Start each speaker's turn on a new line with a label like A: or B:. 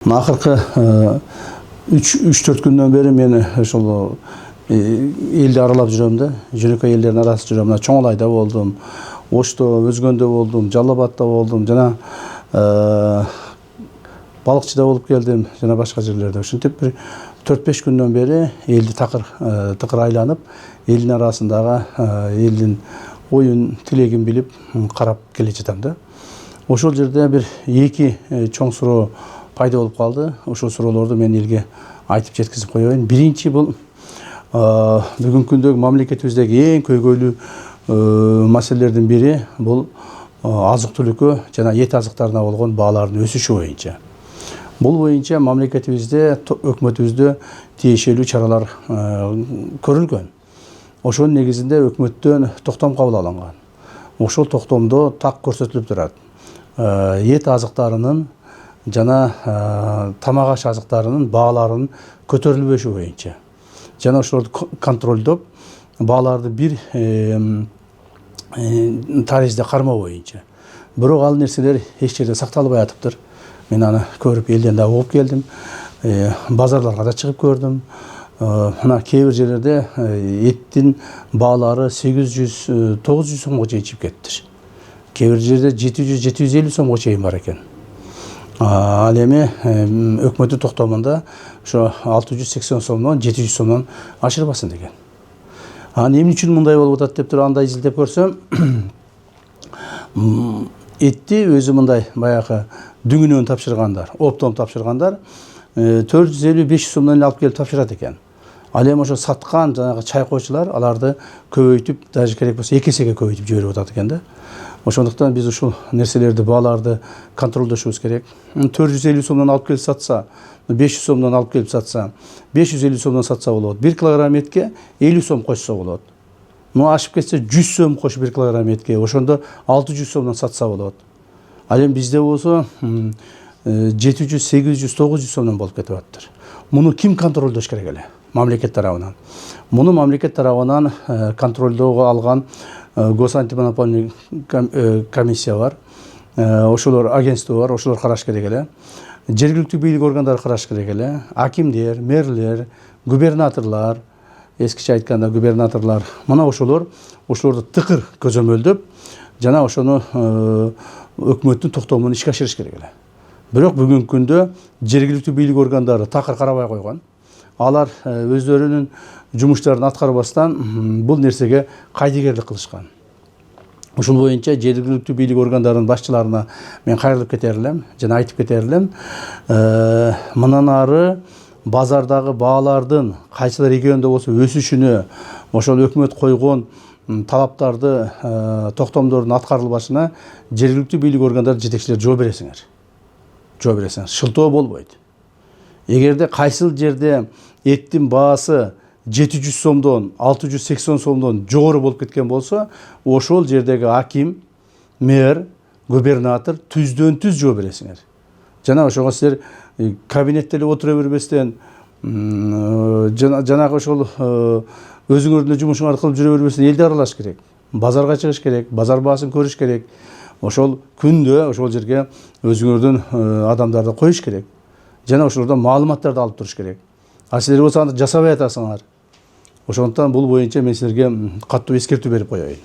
A: Акыркы 3-4 күндөн бери мен ошол элди аралап жүрөм да. Жөнөкөй элдердин арасында жүрөм. Чоң Алайда болдум, Ошто, Өзгөндө болдум, Жалал Абадта болдум, жана Балыкчыда болуп келдим, жана башка жерлерде. Ошентип бир 4-5 күндөн бери элди тыкыр айланып, элдин арасындагы элдин оюн, тилегин билип карап келе жатам да. Ошол жерде бир 2 чоң суроо пайда болуп калды. Ошол суроолорду мен элге айтып жеткизип коеюн. Биринчи бул бүгүнкү күндөгү мамлекетибиздеги эң көйгөйлүү маселелердин бири бул азык-түлүккө жана эт азыктарына болгон баалардын өсүшү боюнча. Бул боюнча мамлекетибизде, өкмөтүбүздө тиешелүү чаралар көрүлгөн. Ошонун негизинде өкмөттөн токтом кабыл алынган. Ошол токтомдо так көрсөтүлүп турат. Эт азыктарынын жана тамак аш азыктарынын бааларынын көтөрүлбөшү боюнча. Жана ошолорду контролдоп, бааларды бир таризде кармоо боюнча. Бирок ал нерселер эч жерде сакталбай атыптыр. Мен аны көрүп элден да угуп келдим. Базарларга да чыгып көрдүм. Мына кээ бир жерлерде эттин баалары 800-900 сомго чейин чыгып кетиптир. Кээ бир жерде 700-750 сомго чейин бар экен. Ал эми өкмөттүн токтомунда ошо 680 сомдон 700 сомдон ашырбасын деген. Эмне үчүн мындай болуп атат деп туруп андай изилдеп көрсөм, этти өзү мындай баягы дүңүнөн тапшыргандар, оптом тапшыргандар 450-500 сомдон алып келип тапшырат экен. Ал эми ошо саткан жанагы чайкоочулар аларды көбөйтүп, даже керек болсо 2 эсеге көбөйтүп жиберип атат экен да. Ошондуктан биз ушул нерселерди, бааларды контролдошубуз керек. 450 сомдон алып келип сатса, 500 сомдон алып келип сатса, 550 сомдон сатса болот. 1 килограмм этке 50 сом кошсо болот. Ашып кетсе 100 сом кош 1 килограмм этке. Ошондо 600 сомдон сатса болот. Ал эми бизде болсо 700, 800, 900 сомдон болуп кетип атыптыр. Муну ким контролдош керек эле? Мамлекет тарабынан. Муну мамлекет тарабынан контролдоого алган госантимонопольный комиссия бар. Ошолор агентство бар, ошолор караш керек эле. Жергиликтүү бийлик органдары караш керек эле. Акимдер, мэрлер, губернаторлор, эскиче айтканда губернаторлор, мына ошолорду тыкыр көзөмөлдөп, жана ошону өкмөттүн токтомун ишке ашырыш керек эле. Бирок бүгүнкү күндө жергиликтүү бийлик органдары такыр карабай койгон. Алар өздөрүнүн жумуштарын аткарбастан бул нерсеге кайдыгерлик кылышкан. Ушул боюнча жергиликтүү бийлик органдарынын башчыларына мен кайрылып кетер элем, жана айтып кетер элем. Мындан ары базардагы баалардын кайсылар региондо болсо өсүшүнө, ошол өкмөт койгон талаптарды, токтомдордун аткарылбашына жергиликтүү бийлик органдары жетекчилер жооп бересиңер. Жооп бересиңер. Шылтоо болбойт. Эгерде кайсыл жерде эттин баасы 700 сомдон 680 сомдон жогору болуп кеткен болсо, ошол жердеги аким, мэр, губернатор түздөн түз жооп бересиңер. Жана ошого силер кабинетте эле отура бербестен, жанагы ошол өзүңөрдүн жумушуңарды кылып жүрө бербестен элди аралаш керек. Базарга чыгыш керек, базар баасын көрүш керек. Ошол күндө ошол жерге өзүңөрдүн адамдарды коюш керек. Жана ошолордон маалыматтарды алып туруш керек. А силер болсо аны жасабай атасыңар. Ошондуктан бул боюнча мен силерге каттуу эскертүү берип коеюн.